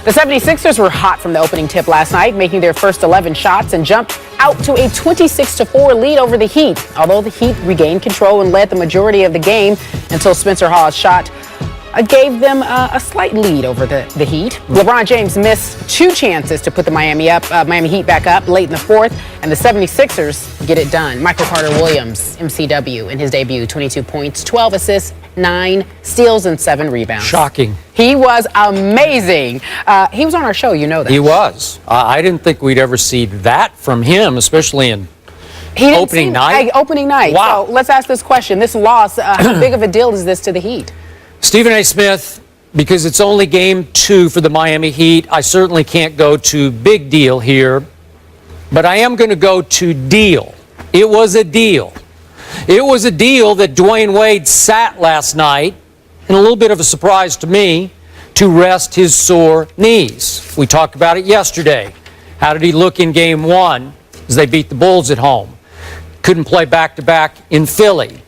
The 76ers were hot from the opening tip last night, making their first 11 shots and jumped out to a 26-4 lead over the Heat. Although the Heat regained control and led the majority of the game until Spencer Hawes' shot gave them a slight lead over the Heat. LeBron James missed 2 chances to put the Miami Heat back up late in the fourth, and the 76ers get it done. Michael Carter-Williams, MCW, in his debut, 22 points, 12 assists, 9 steals, and 7 rebounds. Shocking. He was amazing. He was on our show, you know that. He was. I didn't think we'd ever see that from him, especially in opening night. Opening night. Wow. So let's ask this question. This loss, how big of a deal is this to the Heat? Stephen A. Smith, because it's only game 2 for the Miami Heat, I certainly can't go to big deal here, but I am going to go to deal. It was a deal. It was a deal that Dwyane Wade sat last night, and a little bit of a surprise to me, to rest his sore knees. We talked about it yesterday. How did he look in game 1 as they beat the Bulls at home? Couldn't play back-to-back in Philly.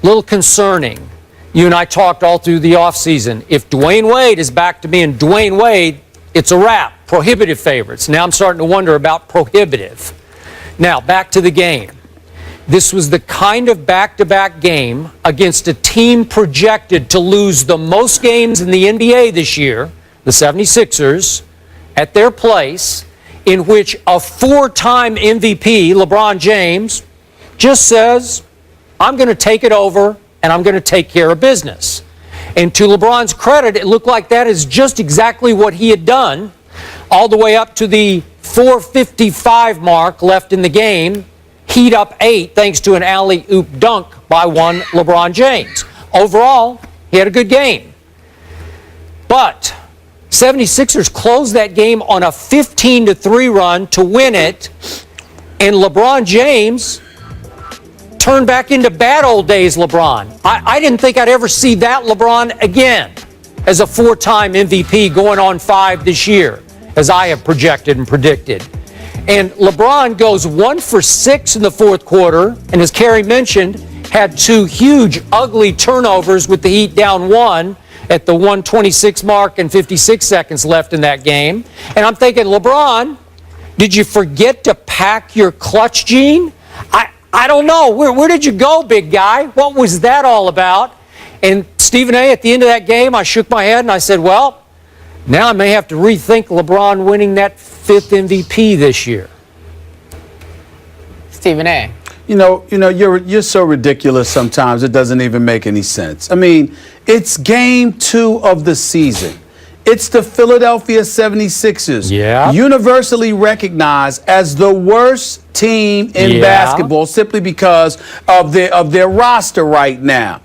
Little concerning. You and I talked all through the offseason. If Dwyane Wade is back to being Dwyane Wade, it's a wrap. Prohibitive favorites. Now I'm starting to wonder about prohibitive. Now, back to the game. This was the kind of back-to-back game against a team projected to lose the most games in the NBA this year, the 76ers, at their place, in which a 4-time MVP, LeBron James, just says, I'm going to take it over and I'm going to take care of business. And to LeBron's credit, it looked like that is just exactly what he had done all the way up to the 4:55 mark left in the game. Heat up 8 thanks to an alley-oop dunk by one LeBron James. Overall, he had a good game. But 76ers closed that game on a 15-3 run to win it, and LeBron James turned back into bad old days LeBron. I didn't think I'd ever see that LeBron again as a 4-time MVP going on 5 this year, as I have projected and predicted. And LeBron goes 1 for 6 in the fourth quarter, and as Kerry mentioned, had 2 huge, ugly turnovers with the Heat down 1 at the 1:26 mark and 56 seconds left in that game. And I'm thinking, LeBron, did you forget to pack your clutch gene? I don't know. Where did you go, big guy? What was that all about? And Stephen A., at the end of that game, I shook my head and I said, well, now I may have to rethink LeBron winning that 5th MVP this year. Stephen A. You know, you're so ridiculous sometimes it doesn't even make any sense. I mean, it's game 2 of the season. It's the Philadelphia 76ers, universally recognized as the worst team in basketball simply because of their roster right now.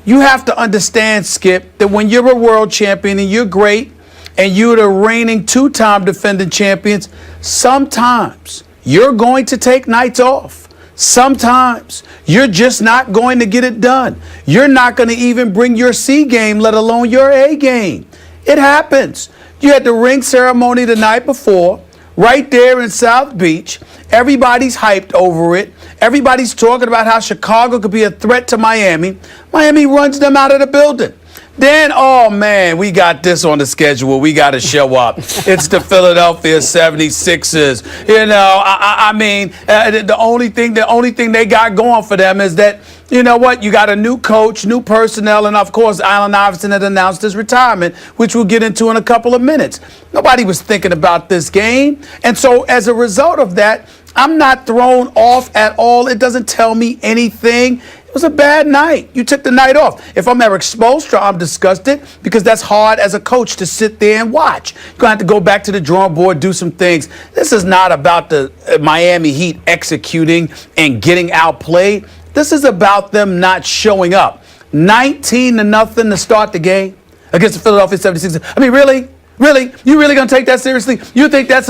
You have to understand, Skip, that when you're a world champion and you're great and you're the reigning 2-time defending champions, sometimes you're going to take nights off. Sometimes you're just not going to get it done. You're not going to even bring your C game, let alone your A game. It happens. You had the ring ceremony the night before, right there in South Beach. Everybody's hyped over it. Everybody's talking about how Chicago could be a threat to Miami. Miami runs them out of the building. Then, oh man, we got this on the schedule. We got to show up. It's the Philadelphia 76ers. You know, I mean, the only thing they got going for them is that, you know what, you got a new coach, new personnel, and of course, Allen Iverson had announced his retirement, which we'll get into in a couple of minutes. Nobody was thinking about this game. And so as a result of that, I'm not thrown off at all. It doesn't tell me anything. It was a bad night. You took the night off. If I'm Eric Spoelstra, I'm disgusted because that's hard as a coach to sit there and watch. You're going to have to go back to the drawing board, do some things. This is not about the Miami Heat executing and getting outplayed. This is about them not showing up. 19-0 to start the game against the Philadelphia 76ers. I mean, really? Really? You really gonna take that seriously? You think that's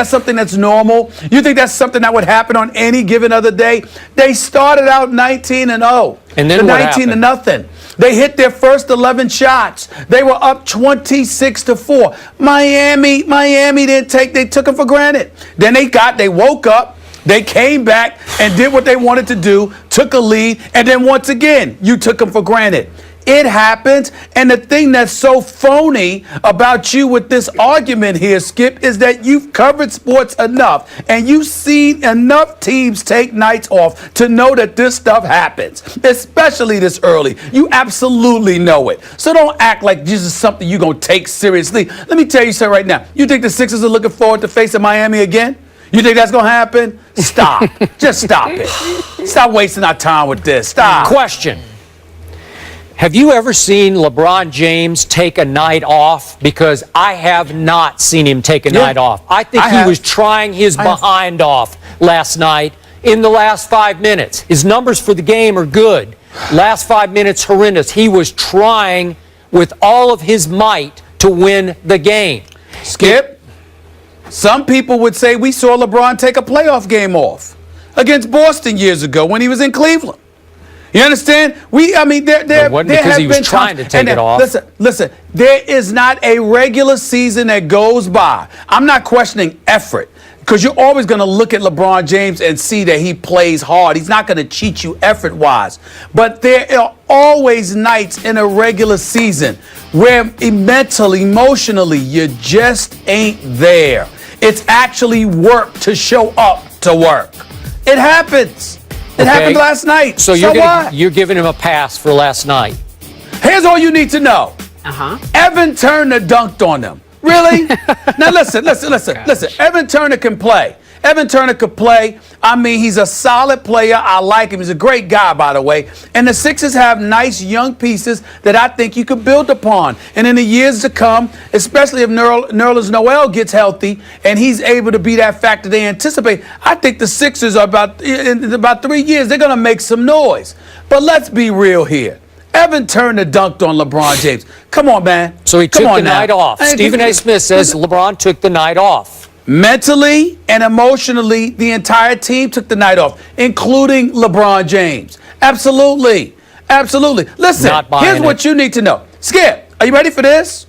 something that's normal? You think that's something that would happen on any given other day? They started out 19-0. And then what happened? 19-0. They hit their first 11 shots. They were up 26-4. Miami didn't they took them for granted. Then they woke up. They came back and did what they wanted to do, took a lead, and then once again, you took them for granted. It happens. And the thing that's so phony about you with this argument here, Skip, is that you've covered sports enough and you've seen enough teams take nights off to know that this stuff happens, especially this early. You absolutely know it. So don't act like this is something you're going to take seriously. Let me tell you something right now. You think the Sixers are looking forward to facing Miami again? You think that's going to happen? Stop. Just stop it. Stop wasting our time with this. Stop. Question. Have you ever seen LeBron James take a night off? Because I have not seen him take a night off. I think he was trying his behind off last night in the last 5 minutes. His numbers for the game are good. Last 5 minutes, horrendous. He was trying with all of his might to win the game. Skip, some people would say we saw LeBron take a playoff game off against Boston years ago when he was in Cleveland. You understand? There because he was trying to take it off. Listen. There is not a regular season that goes by. I'm not questioning effort, because you're always going to look at LeBron James and see that he plays hard. He's not going to cheat you effort-wise. But there are always nights in a regular season where mentally, emotionally, you just ain't there. It's actually work to show up to work. It happens. It happened last night. So you're giving him a pass for last night. Here's all you need to know. Evan Turner dunked on them. Really? Now listen. Evan Turner can play. Evan Turner could play. I mean, he's a solid player. I like him. He's a great guy, by the way. And the Sixers have nice young pieces that I think you could build upon. And in the years to come, especially if Nerlens Noel gets healthy and he's able to be that factor they anticipate, I think the Sixers are in about 3 years, they're going to make some noise. But let's be real here. Evan Turner dunked on LeBron James. Come on, man. So he took the night off. Stephen A. Smith says LeBron took the night off. Mentally and emotionally, the entire team took the night off, including LeBron James. Absolutely. Listen, here's what you need to know. Skip, are you ready for this?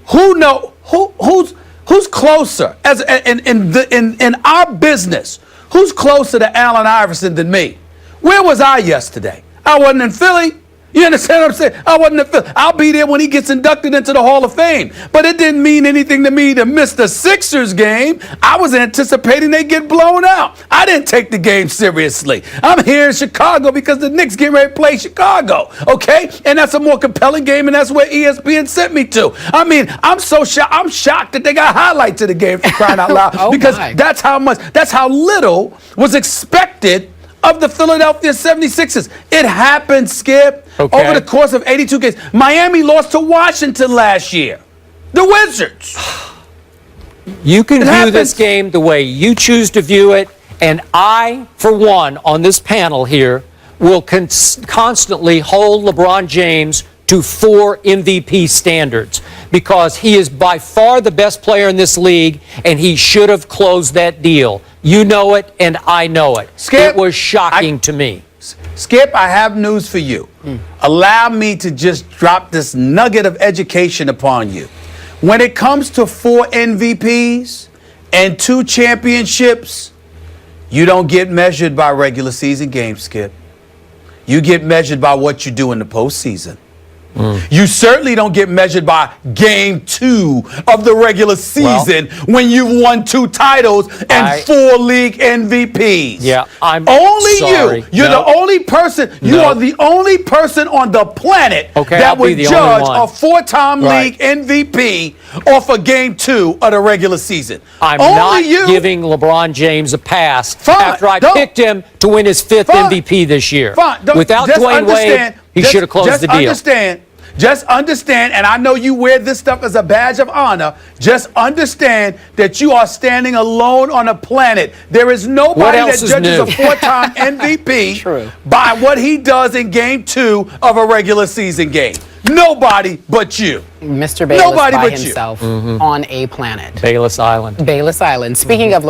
Who's closer in our business? Who's closer to Allen Iverson than me? Where was I yesterday? I wasn't in Philly. You understand what I'm saying? I wasn't in Philly. I'll be there when he gets inducted into the Hall of Fame. But it didn't mean anything to me to miss the Sixers game. I was anticipating they get blown out. I didn't take the game seriously. I'm here in Chicago because the Knicks get ready to play Chicago, okay? And that's a more compelling game, and that's where ESPN sent me to. I mean, I'm so shocked. I'm shocked that they got highlights of the game, for crying out loud, because that's how little was expected of the Philadelphia 76ers. It happened, Skip, over the course of 82 games. Miami lost to Washington last year. The Wizards. You can view this game the way you choose to view it, and I, for one, on this panel here, will constantly hold LeBron James to 4 MVP standards, because he is by far the best player in this league, and he should have closed that deal. You know it, and I know it. Skip, it was shocking to me. Skip, I have news for you. Allow me to just drop this nugget of education upon you. When it comes to 4 MVPs and 2 championships, you don't get measured by regular season games, Skip. You get measured by what you do in the postseason. You certainly don't get measured by game 2 of the regular season when you've won 2 titles and 4 league MVPs. Yeah, I'm only sorry. You're the only person. You are the only person on the planet that would judge a 4-time league MVP off of game 2 of the regular season. I'm not giving LeBron James a pass after I picked him to win his 5th MVP this year. Without Dwyane Wade, he should have closed the deal. Just understand, and I know you wear this stuff as a badge of honor, just understand that you are standing alone on a planet. There is nobody that judges a 4-time MVP by what he does in game 2 of a regular season game. Nobody but you. Mr. Bayless by himself on a planet. Bayless Island. Bayless Island. Speaking of